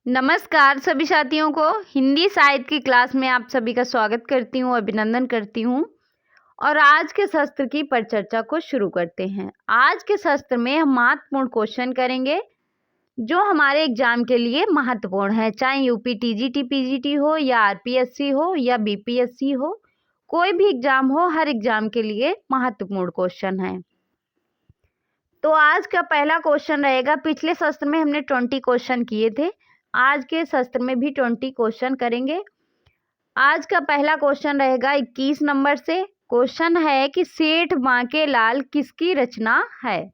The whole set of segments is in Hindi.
नमस्कार सभी साथियों को। हिंदी साहित्य की क्लास में आप सभी का स्वागत करती हूँ, अभिनंदन करती हूँ। और आज के शस्त्र की परिचर्चा को शुरू करते हैं। आज के शस्त्र में हम महत्वपूर्ण क्वेश्चन करेंगे जो हमारे एग्जाम के लिए महत्वपूर्ण है, चाहे यूपी टीजीटी पीजीटी हो या आरपीएससी हो या बीपीएससी हो, कोई भी एग्जाम हो, हर एग्जाम के लिए महत्वपूर्ण क्वेश्चन है। तो आज का पहला क्वेश्चन रहेगा, पिछले शस्त्र में हमने 20 क्वेश्चन किए थे, आज के शस्त्र में भी 20 क्वेश्चन करेंगे। आज का पहला क्वेश्चन रहेगा 21 नंबर से। क्वेश्चन है कि सेठ बांकेलाल किसकी रचना है।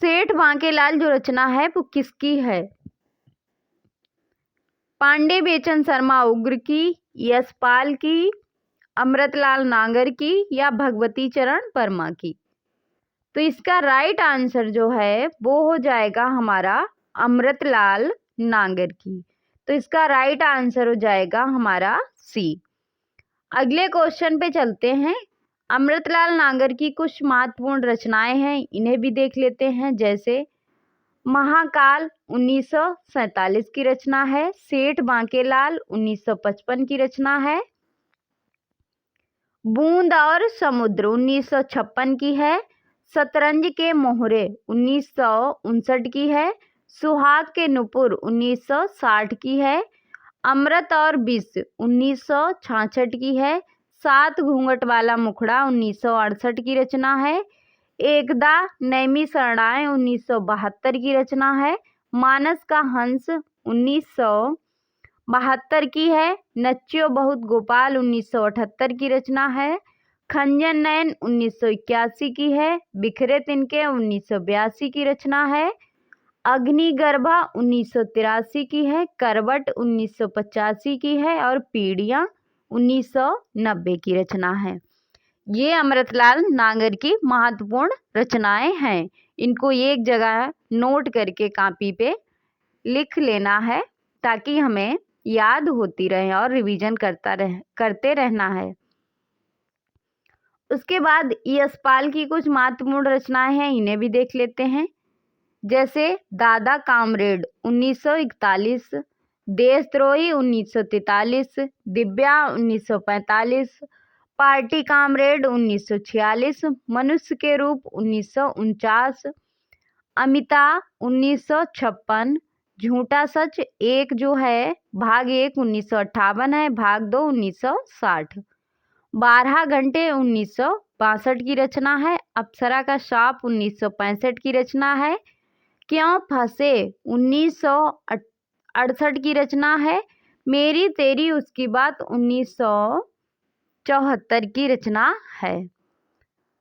सेठ बांकेलाल जो रचना है वो किसकी है? पांडे बेचन शर्मा उग्र की, यशपाल की, अमृतलाल नागर की या भगवती चरण वर्मा की? तो इसका राइट आंसर जो है वो हो जाएगा हमारा अमृतलाल नागर की। तो इसका राइट आंसर हो जाएगा हमारा सी। अगले क्वेश्चन पे चलते हैं। अमृतलाल नागर की कुछ महत्वपूर्ण रचनाएं हैं, इन्हें भी देख लेते हैं। जैसे महाकाल 1947 की रचना है, सेठ बांकेलाल 1955 की रचना है, बूंद और समुद्र 1956 की है, शतरंज के मोहरे 1959 की है, सुहाग के नुपुर 1960 की है, अमृत और विष 1966 की है, सात घूंघट वाला मुखड़ा 1968 की रचना है, एकदा नैमी शरणाएं 1972 की रचना है, मानस का हंस 1972 की है, नच्चियो बहुत गोपाल 1978 की रचना है, खंजन नयन 1981 की है, बिखरे तिनके 1982 की रचना है, अग्निगर्भा 1983 की है, करवट 1985 की है और पीढ़ियाँ 1990 की रचना है। ये अमृतलाल नागर की महत्वपूर्ण रचनाएं हैं। इनको एक जगह नोट करके कॉपी पे लिख लेना है ताकि हमें याद होती रहे और रिवीजन करते रहना है। उसके बाद यशपाल की कुछ महत्वपूर्ण रचनाएं हैं, इन्हें भी देख लेते हैं। जैसे दादा कामरेड 1941, देशद्रोही 1943, दिव्या 1945, पार्टी कामरेड 1946, मनुष्य के रूप 1949, अमिता 1956, झूठा सच एक जो है भाग 1 1958 है, भाग 2 1960, 12 घंटे 1962 की रचना है, अप्सरा का शाप 1965 की रचना है, क्यों फंसे 1968 की रचना है, मेरी तेरी उसकी बात 1974 की रचना है।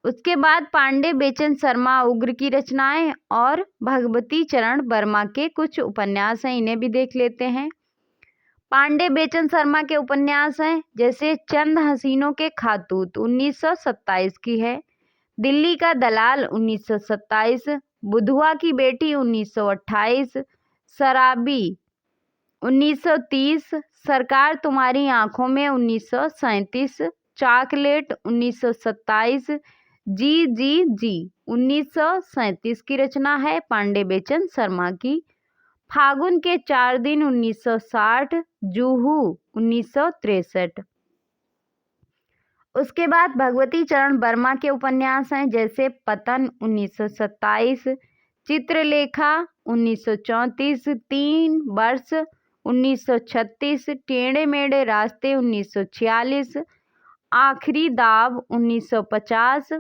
उसके बाद पांडे बेचन शर्मा उग्र की रचनाएं और भगवती चरण वर्मा के कुछ उपन्यास हैं, इन्हें भी देख लेते हैं। पांडे बेचन शर्मा के उपन्यास हैं जैसे चंद हसीनों के खातूत 1927 की है, दिल्ली का दलाल 1927, बुधुआ की बेटी 1928, शराबी 1930, सरकार तुम्हारी आंखों में 1937, चॉकलेट 1927, जी जी जी 1937 की रचना है पांडे बेचन शर्मा की, फागुन के 4 दिन 1960, जूहू 1963। उसके बाद भगवती चरण वर्मा के उपन्यास हैं जैसे पतन 1927, चित्रलेखा 1934, 3 वर्ष 1936, टेढ़े मेढ़े रास्ते 1946, आखिरी दाव 1950,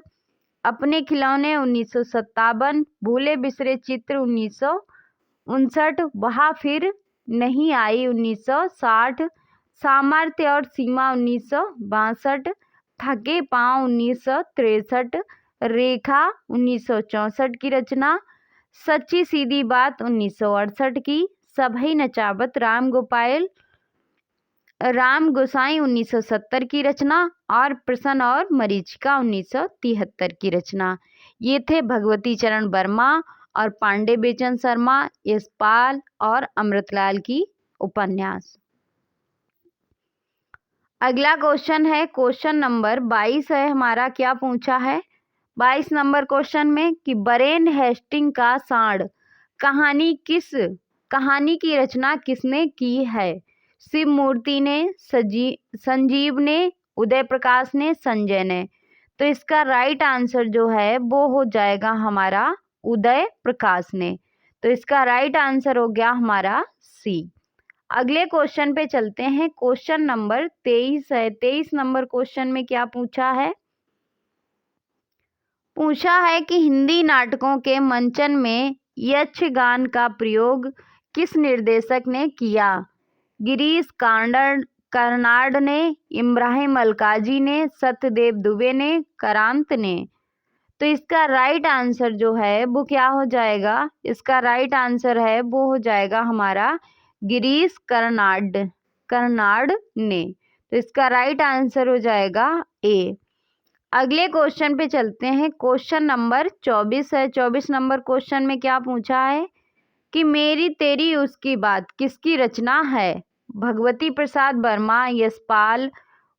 अपने खिलौने 1957, भूले बिसरे चित्र 1959, वहाँ फिर नहीं आई 1960, सामर्थ्य और सीमा 1962, थके पाँव 1963, रेखा 1964 की रचना, सच्ची सीधी बात 1968 की, सभई नचावत राम गोसाई 1970 की रचना और प्रसन्न और मरीचिका 1973 की रचना। ये थे भगवती चरण वर्मा और पांडे बेचन शर्मा, यशपाल और अमृतलाल की उपन्यास। अगला क्वेश्चन है क्वेश्चन नंबर 22 है हमारा। क्या पूछा है 22 नंबर क्वेश्चन में कि बरेन हेस्टिंग का सांड कहानी किस कहानी की रचना किसने की है? शिव मूर्ति ने, संजीव ने, उदय प्रकाश ने, संजय ने। तो इसका राइट आंसर जो है वो हो जाएगा हमारा उदय प्रकाश ने। तो इसका राइट आंसर हो गया हमारा सी। अगले क्वेश्चन पे चलते हैं। क्वेश्चन नंबर 23 है। 23 नंबर क्वेश्चन में क्या पूछा है? पूछा है कि हिंदी नाटकों के मंचन में यक्षगान का प्रयोग किस निर्देशक ने किया? गिरीश कर्नाड ने, इब्राहिम अलकाजी ने, सत्यदेव दुबे ने, करांत ने। तो इसका राइट आंसर जो है वो क्या हो जाएगा? इसका राइट आंसर है वो हो जाएगा हमारा गिरीश कर्नाड ने। तो इसका राइट आंसर हो जाएगा ए। अगले क्वेश्चन पे चलते हैं। क्वेश्चन नंबर 24 है। 24 नंबर क्वेश्चन में क्या पूछा है कि मेरी तेरी उसकी बात किसकी रचना है? भगवती प्रसाद वर्मा, यशपाल,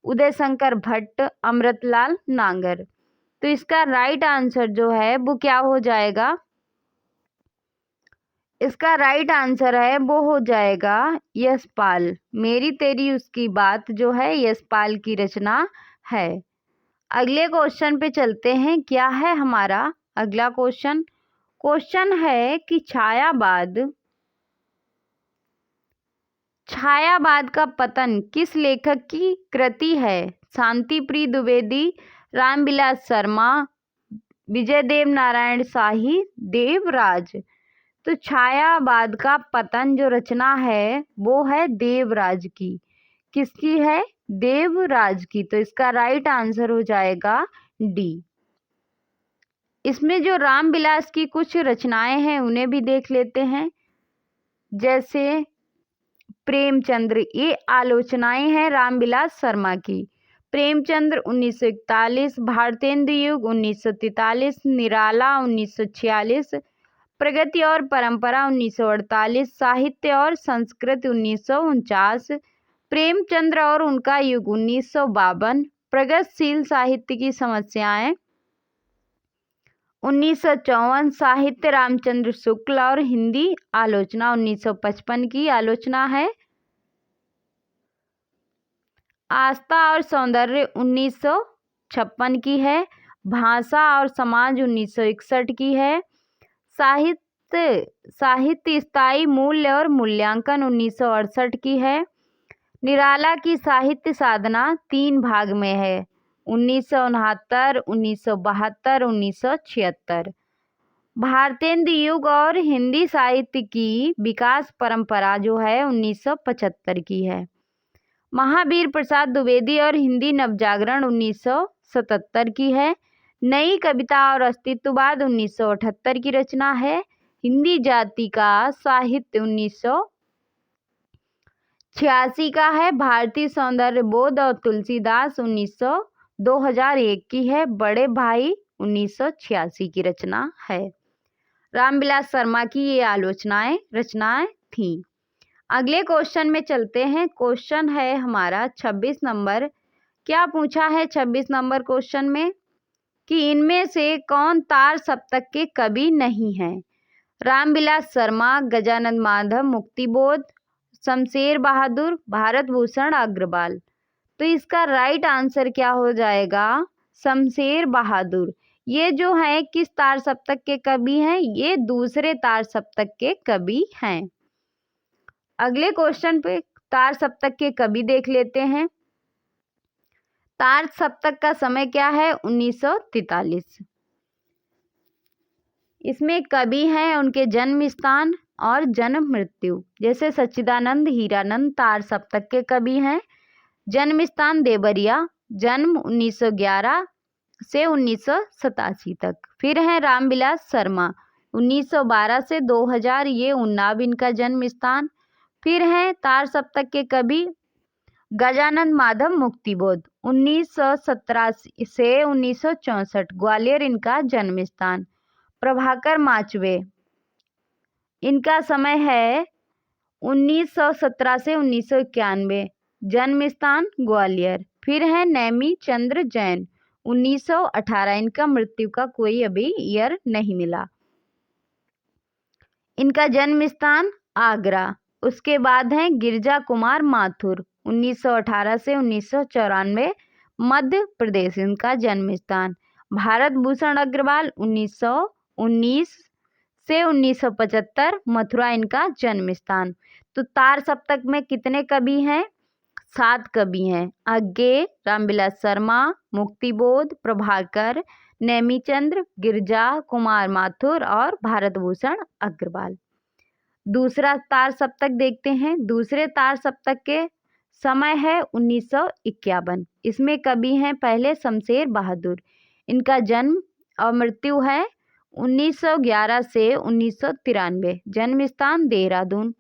उदय शंकर भट्ट, अमृतलाल नागर। तो इसका राइट आंसर जो है वो क्या हो जाएगा? इसका राइट आंसर है वो हो जाएगा यशपाल। मेरी तेरी उसकी बात जो है यशपाल की रचना है। अगले क्वेश्चन पे चलते हैं। क्या है हमारा अगला क्वेश्चन? क्वेश्चन है कि छायावाद का पतन किस लेखक की कृति है? शांतिप्रिय द्विवेदी, रामविलास शर्मा, विजयदेव नारायण शाही, देवराज। तो छायावाद का पतन जो रचना है वो है देवराज की। किसकी है? देवराज की। तो इसका राइट आंसर हो जाएगा डी। इसमें जो रामविलास की कुछ रचनाएं हैं उन्हें भी देख लेते हैं। जैसे प्रेमचंद्र, ये आलोचनाएं हैं रामविलास शर्मा की। प्रेमचंद्र 1941, भारतेंदु युग 1943, निराला 1946, प्रगति और परंपरा 1948, साहित्य और संस्कृति 1949, प्रेमचंद्र और उनका युग 1952, प्रगतिशील साहित्य की समस्याएं 1954, साहित्य रामचंद्र शुक्ल और हिंदी आलोचना 1955 की आलोचना है। आस्था और सौंदर्य 1956 की है। भाषा और समाज 1961 की है। साहित्य स्थायी मूल्य और मूल्यांकन 1968 की है। निराला की साहित्य साधना 3 भाग में है, 1969, 1972, 1976। भारतेंदु युग और हिंदी साहित्य की विकास परंपरा जो है 1975 की है। महावीर प्रसाद द्विवेदी और हिंदी नवजागरण 1977 की है। नई कविता और अस्तित्ववाद 1978 की रचना है। हिंदी जाति का साहित्य 1986 का है। भारतीय सौंदर्य बोध और तुलसीदास 2001 की है। बड़े भाई 1986 की रचना है। रामविलास शर्मा की ये रचनाएं थीं। अगले क्वेश्चन में चलते हैं। क्वेश्चन है हमारा 26 नंबर। क्या पूछा है 26 नंबर क्वेश्चन में कि इनमें से कौन तार सप्तक के कवि नहीं हैं? रामविलास शर्मा, गजानन माधव, मुक्तिबोध, शमशेर बहादुर, भारत भूषण अग्रवाल। तो इसका राइट आंसर क्या हो जाएगा? शमशेर बहादुर। ये जो है किस तार सप्तक के कवि हैं? ये दूसरे तार सप्तक के कवि हैं। अगले क्वेश्चन पे तार सप्तक के कवि देख लेते हैं। तार सप्तक का समय क्या है? 1943। इसमें कवि हैं, उनके जन्म स्थान और जन्म मृत्यु। जैसे सच्चिदानंद हीरानंद तार सप्तक के कवि हैं। जन्म स्थान देवरिया, जन्म 1911 से 1987 तक। फिर है रामविलास शर्मा 1912 से 2000, ये उन्नाव इनका जन्म स्थान। फिर है तार सप्तक के कवि गजानन माधव मुक्तिबोध 1917 से 1964, ग्वालियर इनका जन्म स्थान। प्रभाकर माचवे, इनका समय है 1917 से 1991, जन्म स्थान ग्वालियर। फिर है नैमी चंद्र जैन 1918, इनका मृत्यु का कोई अभी ईयर नहीं मिला। इनका जन्म स्थान आगरा। उसके बाद हैं गिरिजा कुमार माथुर, 1918 से 1994, मध्य प्रदेश इनका जन्म स्थान। भारत भूषण अग्रवाल, 1919 से 1975, मथुरा इनका जन्म स्थान। तो तार सप्तक में कितने कवि हैं? 7 कवि हैं। अज्ञे, रामविलास शर्मा, मुक्तिबोध, प्रभाकर, नेमीचंद्र, गिरिजा कुमार माथुर और भारत भूषण अग्रवाल। दूसरा तार सप्तक देखते हैं। दूसरे तार सप्तक के समय है 1951। इसमें कवि हैं पहले शमशेर बहादुर, इनका जन्म और मृत्यु है 1911 से 1993, जन्म स्थान देहरादून।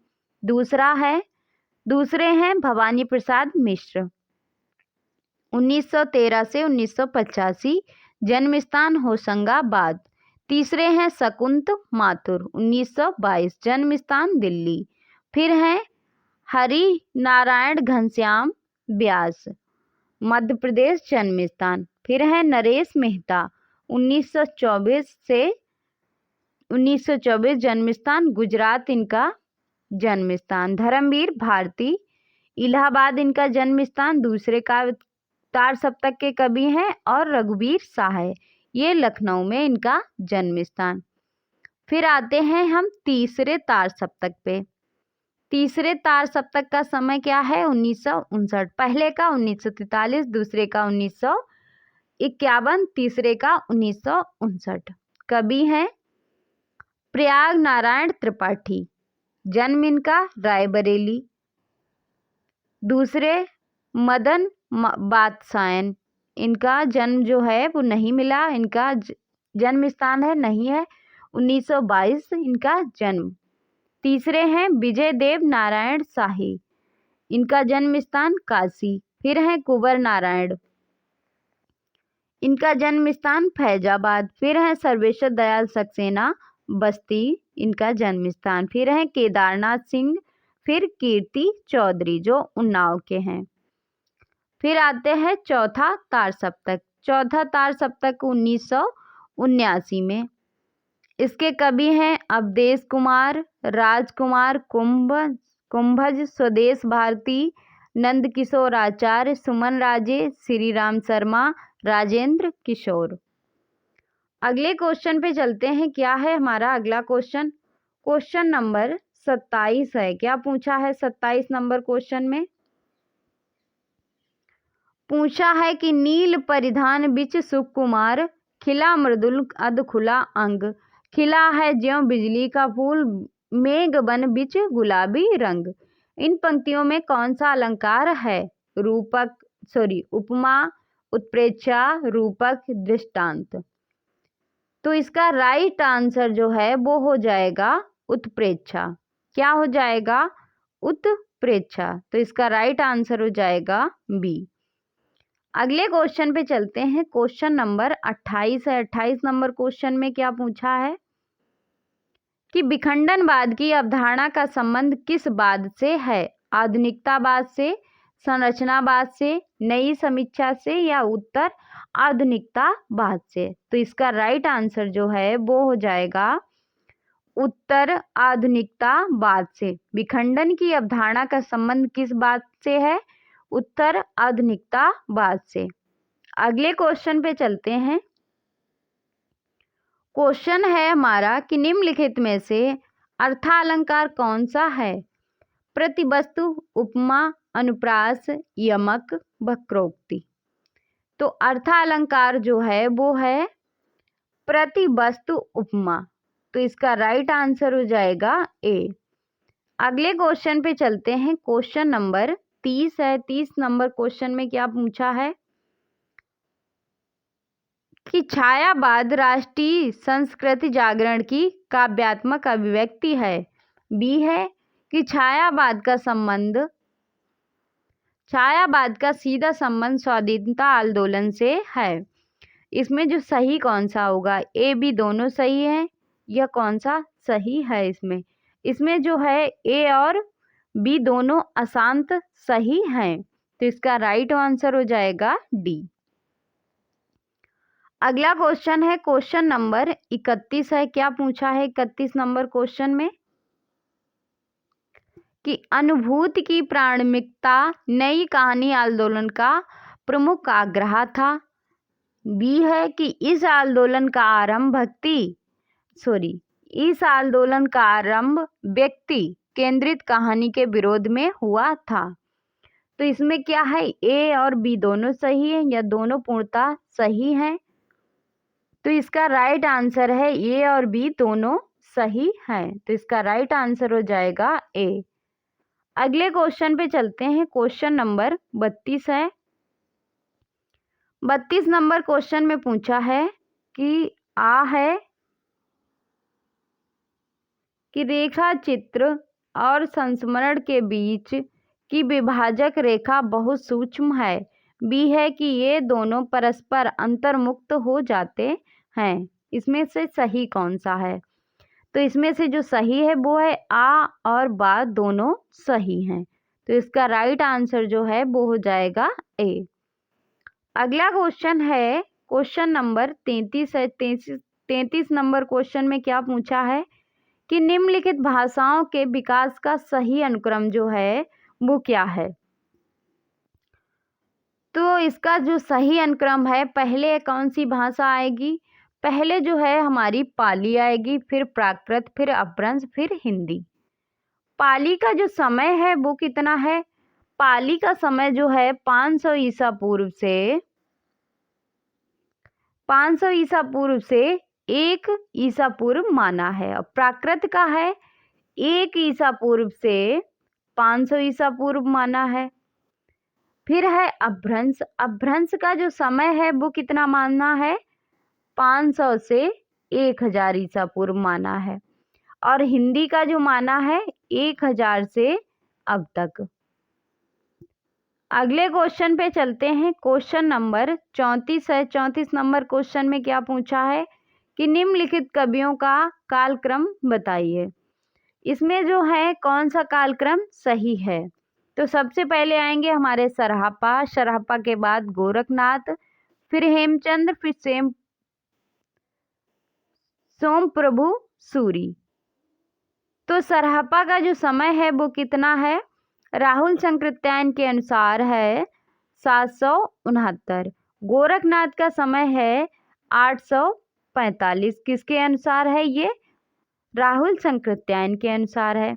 दूसरे हैं भवानी प्रसाद मिश्र, 1913 से 1985, जन्म स्थान होशंगाबाद। तीसरे हैं शकुंत माथुर, 1922, जन्म स्थान दिल्ली। फिर हैं हरि नारायण घनश्याम व्यास, मध्य प्रदेश, जन्म स्थान। फिर हैं नरेश मेहता, 1924, जन्म स्थान गुजरात इनका जन्म स्थान। धर्मवीर भारती, इलाहाबाद इनका जन्म स्थान। दूसरे का तार सप्तक के कवि हैं। और रघुवीर साहय, ये लखनऊ में इनका जन्म स्थान। फिर आते हैं हम तीसरे तार सप्तक पे। तीसरे तार सप्तक का समय क्या है? 1959। पहले का 1943, दूसरे का 1951, तीसरे का 1959। कवि हैं प्रयाग नारायण त्रिपाठी, जन्म इनका रायबरेली। दूसरे मदन बात्सायन, इनका जन्म जो है वो नहीं मिला, इनका जन्म स्थान है नहीं है, 1922 इनका जन्म। तीसरे हैं विजय देव नारायण शाही, इनका जन्म स्थान काशी। फिर हैं कुंवर नारायण, इनका जन्म स्थान फैजाबाद। फिर हैं सर्वेश्वर दयाल सक्सेना, बस्ती, इनका जन्म स्थान। फिर हैं केदारनाथ सिंह, फिर कीर्ति चौधरी जो उन्नाव के हैं। फिर आते हैं चौथा तार सप्तक। चौथा तार सप्तक 1979 में। इसके कवि हैं अवधेश कुमार, राजकुमार कुंभज, स्वदेश भारती, नंद किशोर आचार्य, सुमन राजे, श्री राम शर्मा, राजेंद्र किशोर। अगले क्वेश्चन पे चलते हैं। क्या है हमारा अगला क्वेश्चन? क्वेश्चन नंबर 27 है। क्या पूछा है 27 नंबर क्वेश्चन में? पूछा है कि नील परिधान बिच सुकुमार, खिला मृदुल अध खुला अंग, खिला है ज्यों बिजली का फूल, मेघ बन बिच गुलाबी रंग। इन पंक्तियों में कौन सा अलंकार है? उपमा, उत्प्रेक्षा, रूपक, दृष्टांत। तो इसका राइट आंसर जो है वो हो जाएगा उत्प्रेक्षा। क्या हो जाएगा? उत्प्रेक्षा। तो इसका राइट आंसर हो जाएगा बी। अगले क्वेश्चन पे चलते हैं। क्वेश्चन नंबर 28 है। 28 नंबर क्वेश्चन में क्या पूछा है कि विखंडनवाद की अवधारणा का संबंध किस वाद से है? आधुनिकतावाद से, संरचनावाद से, नई समीक्षा से या उत्तर आधुनिकतावाद से। तो इसका राइट आंसर जो है वो हो जाएगा उत्तर आधुनिकतावाद से। विखंडन की अवधारणा का संबंध किस बात से है? उत्तर आधुनिकतावाद से। अगले क्वेश्चन पे चलते हैं। क्वेश्चन है हमारा कि निम्नलिखित में से अर्थालंकार कौन सा है? प्रतिवस्तु, उपमा, अनुप्रास, यमक, वक्रोक्ति। तो अर्थालंकार जो है वो है प्रतिवस्तु उपमा। तो इसका राइट आंसर हो जाएगा ए। अगले क्वेश्चन पे चलते हैं। क्वेश्चन नंबर 30 है। 30 नंबर क्वेश्चन में क्या पूछा है कि छायावाद राष्ट्रीय संस्कृति जागरण की काव्यात्मक अभिव्यक्ति है। बी है कि छायावाद का सीधा संबंध स्वाधीनता आंदोलन से है। इसमें जो सही कौन सा होगा? ए बी दोनों सही है। यह कौन सा सही है? इसमें जो है ए और बी दोनों अशांत सही हैं। तो इसका राइट आंसर हो जाएगा डी। अगला क्वेश्चन है क्वेश्चन नंबर 31 है। क्या पूछा है 31 नंबर क्वेश्चन में कि अनुभूति की प्रामाणिकता नई कहानी आंदोलन का प्रमुख आग्रह था। बी है कि इस आंदोलन का आरंभ व्यक्ति केंद्रित कहानी के विरोध में हुआ था। तो इसमें क्या है, ए और बी दोनों सही है या दोनों पूर्णतः सही हैं। तो इसका राइट आंसर है ए और बी दोनों सही हैं। तो इसका राइट आंसर हो जाएगा ए। अगले क्वेश्चन पे चलते हैं। क्वेश्चन नंबर 32 है। 32 नंबर क्वेश्चन में पूछा है कि कि रेखा चित्र और संस्मरण के बीच की विभाजक रेखा बहुत सूक्ष्म है। बी है कि ये दोनों परस्पर अंतर्मुक्त हो जाते हैं। इसमें से सही कौन सा है? तो इसमें से जो सही है वो है आ और बा दोनों सही हैं। तो इसका राइट आंसर जो है वो हो जाएगा ए। अगला क्वेश्चन है क्वेश्चन नंबर 33 है। 33 नंबर क्वेश्चन में क्या पूछा है कि निम्नलिखित भाषाओं के विकास का सही अनुक्रम जो है वो क्या है? तो इसका जो सही अनुक्रम है, पहले कौन सी भाषा आएगी? पहले जो है हमारी पाली आएगी, फिर प्राकृत, फिर अपभ्रंश, फिर हिंदी। पाली का जो समय है वो कितना है? पाली का समय जो है 500 ईसा पूर्व से 1 ईसा पूर्व माना है। और प्राकृत का है 1 ईसा पूर्व से 500 ईसा पूर्व माना है। फिर है अपभ्रंश। अपभ्रंश का जो समय है वो कितना माना है? 500 से 1000 ईसा पूर्व माना है। और हिंदी का जो माना है 1000 से अब तक। अगले क्वेश्चन पे चलते हैं। क्वेश्चन नंबर 34 है। 34 नंबर क्वेश्चन में क्या पूछा है कि निम्नलिखित कवियों का कालक्रम बताइए। इसमें जो है कौन सा कालक्रम सही है? तो सबसे पहले आएंगे हमारे सरहप्पा, सरहप्पा के बाद गोरखनाथ, फिर हेमचंद्र, फिर सोमप्रभु सूरी। तो सरहप्पा का जो समय है वो कितना है? राहुल संकृत्यायन के अनुसार है 769। गोरखनाथ का समय है 845। किसके अनुसार है ये? राहुल संकृत्यायन के अनुसार है।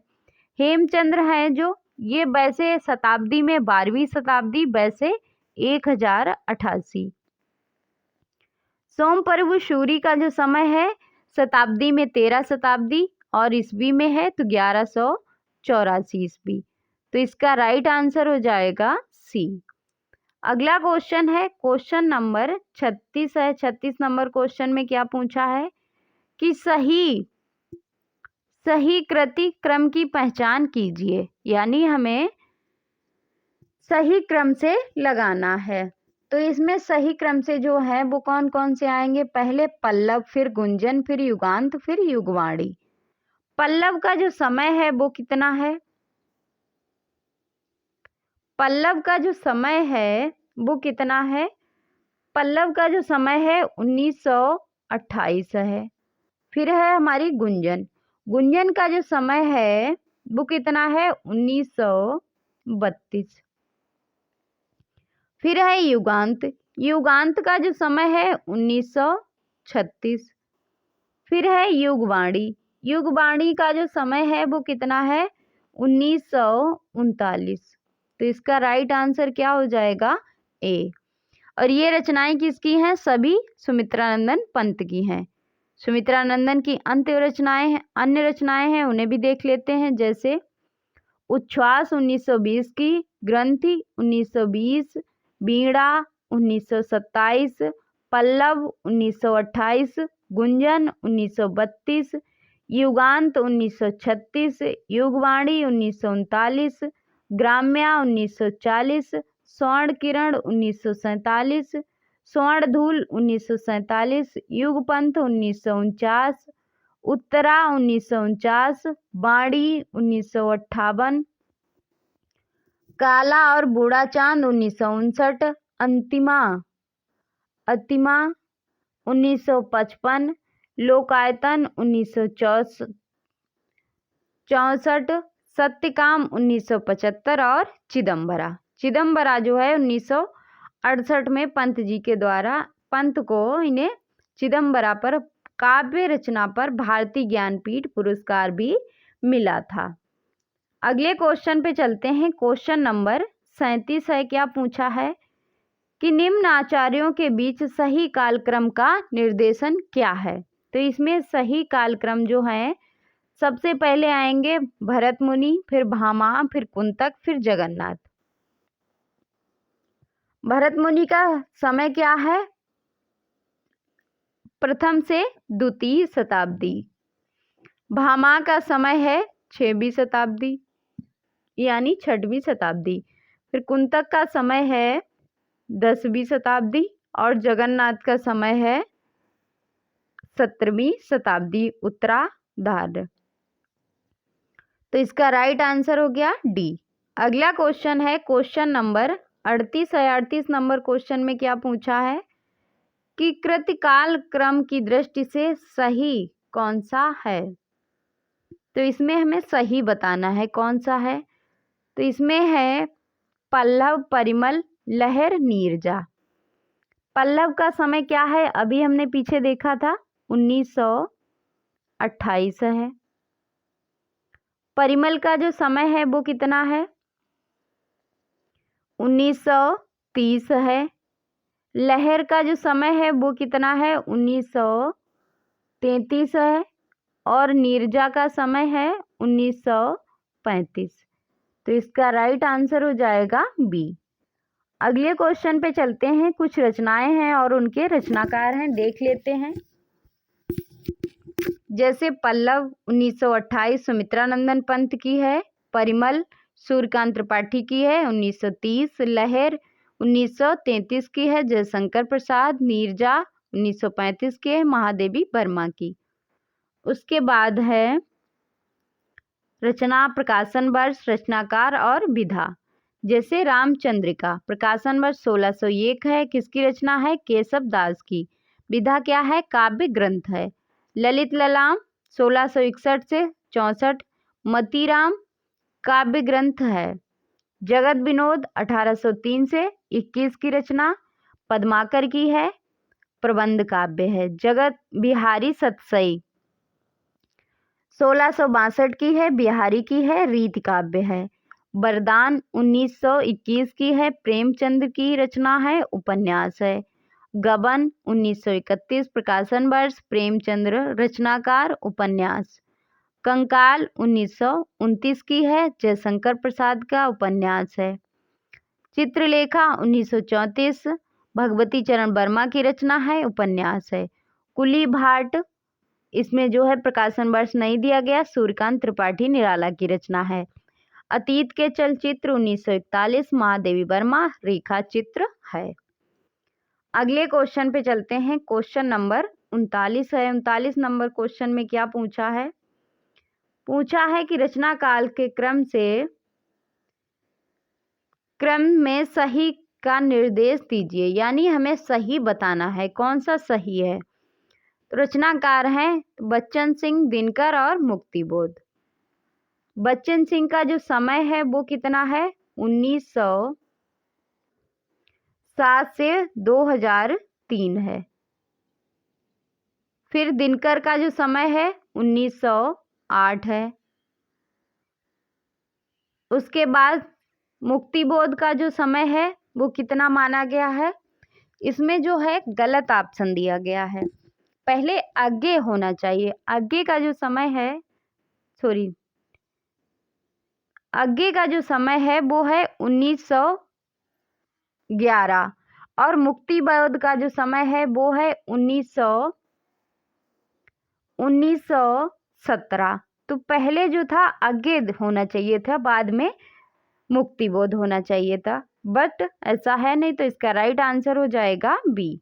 हेमचंद्र है जो ये वैसे शताब्दी में 12वीं शताब्दी, वैसे 1088। सोमप्रभु सूरी का जो समय है शताब्दी में 13 शताब्दी और ईस्वी में है तो 1184 ईस्वी। तो इसका राइट आंसर हो जाएगा सी। अगला क्वेश्चन है क्वेश्चन नंबर 36 है। 36 नंबर क्वेश्चन में क्या पूछा है कि सही कृति क्रम की पहचान कीजिए। यानी हमें सही क्रम से लगाना है। तो इसमें सही क्रम से जो है वो कौन कौन से आएंगे? पहले पल्लव, फिर गुंजन, फिर युगांत, फिर युगवाणी। पल्लव का जो समय है वो कितना है? पल्लव का जो समय है वो कितना है? पल्लव का जो समय है 1928 है। फिर है हमारी गुंजन। गुंजन का जो समय है वो कितना है? 1932। फिर है युगांत। युगांत का जो समय है 1936। फिर है युगवाणी। युगवाणी का जो समय है वो कितना है? 1939। तो इसका राइट आंसर क्या हो जाएगा? ए। और ये रचनाएं किसकी हैं? सभी सुमित्रानंदन पंत की हैं। सुमित्रानंदन की अन्य रचनाएं हैं उन्हें भी देख लेते हैं। जैसे उच्छ्वास 1920 की, ग्रंथि 1920, वीणा 1927, पल्लव 1928, गुंजन 1932, युगांत 1936, युगवाणी 1939, ग्राम्या 1940, स्वर्ण किरण 1947, स्वर्णधूल 1947, युगपंथ 1949, उत्तरा 1949, बाणी 1958, काला और बूढ़ा चांद 1959, अतिमा 1955, लोकायतन 1964, सत्यकाम 1975 और चिदम्बरा जो है 1968 में पंत जी के द्वारा पंत को इन्हें चिदम्बरा पर काव्य रचना पर भारतीय ज्ञानपीठ पुरस्कार भी मिला था। अगले क्वेश्चन पे चलते हैं। क्वेश्चन नंबर 37 है। क्या पूछा है कि निम्न आचार्यों के बीच सही कालक्रम का निर्देशन क्या है। तो इसमें सही कालक्रम जो है, सबसे पहले आएंगे भरत मुनि, फिर भामा, फिर कुंतक, फिर जगन्नाथ। भरत मुनि का समय क्या है? प्रथम से द्वितीय शताब्दी। भामा का समय है 6वीं शताब्दी यानी 6वीं शताब्दी। फिर कुंतक का समय है 10वीं शताब्दी और जगन्नाथ का समय है 17वीं शताब्दी उत्तरार्ध। तो इसका राइट आंसर हो गया डी। अगला क्वेश्चन है क्वेश्चन नंबर 38 है। 38 नंबर क्वेश्चन में क्या पूछा है कि कृतिकाल क्रम की दृष्टि से सही कौन सा है। तो इसमें हमें सही बताना है कौन सा है। तो इसमें है पल्लव, परिमल, लहर, नीरजा। पल्लव का समय क्या है? अभी हमने पीछे देखा था 1928 है। परिमल का जो समय है वो कितना है? 1930 है। लहर का जो समय है वो कितना है? 1933 है। और नीरजा का समय है 1935। तो इसका राइट आंसर हो जाएगा बी। अगले क्वेश्चन पे चलते हैं। कुछ रचनाएं हैं और उनके रचनाकार हैं, देख लेते हैं। जैसे पल्लव 1928 सुमित्रानंदन पंत की है। परिमल सूर्यकांत त्रिपाठी की है 1930। लहर 1933 की है जयशंकर प्रसाद। नीरजा 1935 की है महादेवी वर्मा की। उसके बाद है रचना, प्रकाशन वर्ष, रचनाकार और विधा। जैसे रामचंद्रिका प्रकाशन वर्ष 1601 है। किसकी रचना है? केशव दास की। विधा क्या है? काव्य ग्रंथ है। ललित ललाम 1661 से 64। मतीराम काव्य ग्रंथ है। जगत विनोद 1803 से 21 की रचना पद्माकर की है, प्रबंध काव्य है। जगत बिहारी सतसई 1662 की है, बिहारी की है, रीति काव्य है। वरदान 1921 की है, प्रेमचंद की रचना है, उपन्यास है। गबन 1931 प्रकाशन वर्ष, प्रेमचंद्र रचनाकार, उपन्यास। कंकाल 1929 की है, जयशंकर प्रसाद का उपन्यास है। चित्रलेखा 1934 भगवती चरण वर्मा की रचना है, उपन्यास है। कुली भाट इसमें जो है प्रकाशन वर्ष नहीं दिया गया, सूर्यकांत त्रिपाठी निराला की रचना है। अतीत के चलचित्र 1941 महादेवी वर्मा रेखा चित्र है। अगले क्वेश्चन पे चलते हैं। क्वेश्चन नंबर 39 है। 39 नंबर क्वेश्चन में क्या पूछा है? पूछा है कि रचना काल के क्रम में सही का निर्देश दीजिए, यानी हमें सही बताना है कौन सा सही है। तो रचनाकार हैं बच्चन सिंह, दिनकर और मुक्तिबोध। बच्चन सिंह का जो समय है वो कितना है? 1907 से 2003 है। फिर दिनकर का जो समय है 1908 है। उसके बाद मुक्तिबोध का जो समय है वो कितना माना गया है? इसमें जो है गलत ऑप्शन दिया गया है, पहले आगे होना चाहिए। आगे का जो समय है आगे का जो समय है वो है 1911 और मुक्तिबोध का जो समय है वो है 1917। तो पहले जो था आगे होना चाहिए था, बाद में मुक्तिबोध होना चाहिए था, बट ऐसा है नहीं। तो इसका राइट आंसर हो जाएगा बी।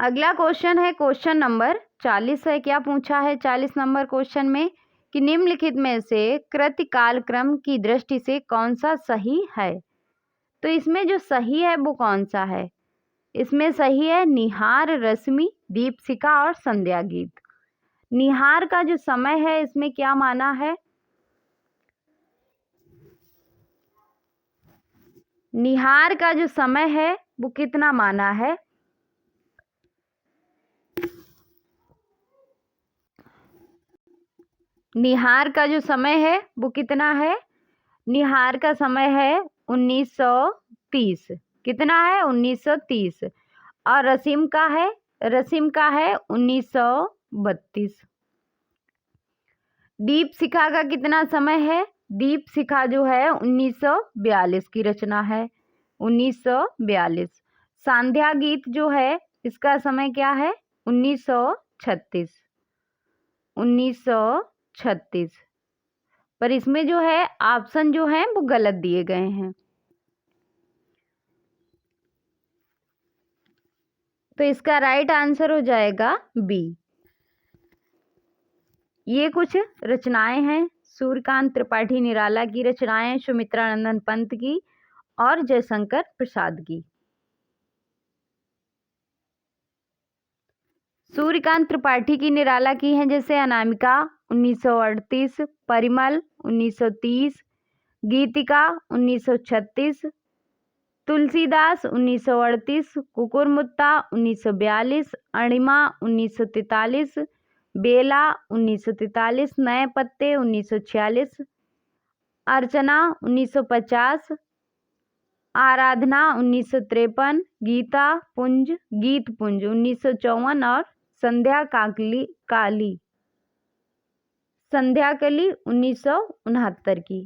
अगला क्वेश्चन है क्वेश्चन नंबर 40 है। क्या पूछा है 40 नंबर क्वेश्चन में कि निम्नलिखित में से कृति काल क्रम की दृष्टि से कौन सा सही है। तो इसमें जो सही है वो कौन सा है? इसमें सही है निहार, रश्मि, दीपशिखा और संध्या गीत। निहार का जो समय है इसमें क्या माना है? निहार का जो समय है वो कितना माना है? निहार का जो समय है वो कितना है? निहार का समय है 1930। कितना है? 1930। और रसीम का है? रसीम का है 1932। दीप शिखा का कितना समय है? दीप शिखा जो है 1942 की रचना है, 1942। संध्या गीत जो है इसका समय क्या है? 1936। 1936। पर इसमें जो है ऑप्शन जो है वो गलत दिए गए हैं, तो इसका राइट आंसर हो जाएगा बी। ये कुछ रचनाएं हैं सूर्यकांत त्रिपाठी निराला की रचनाएं, सुमित्रा नंदन पंत की और जयशंकर प्रसाद की। सूर्यकांत त्रिपाठी की निराला की हैं जैसे अनामिका 1938, परिमल 1930, गीतिका 1936, तुलसीदास 1938, कुकुरमुत्ता 1942, अणिमा 1943, बेला 1943, नए पत्ते 1946, अर्चना 1950, आराधना 1953, गीत पुंज 1954 और संध्या कली 1969 की।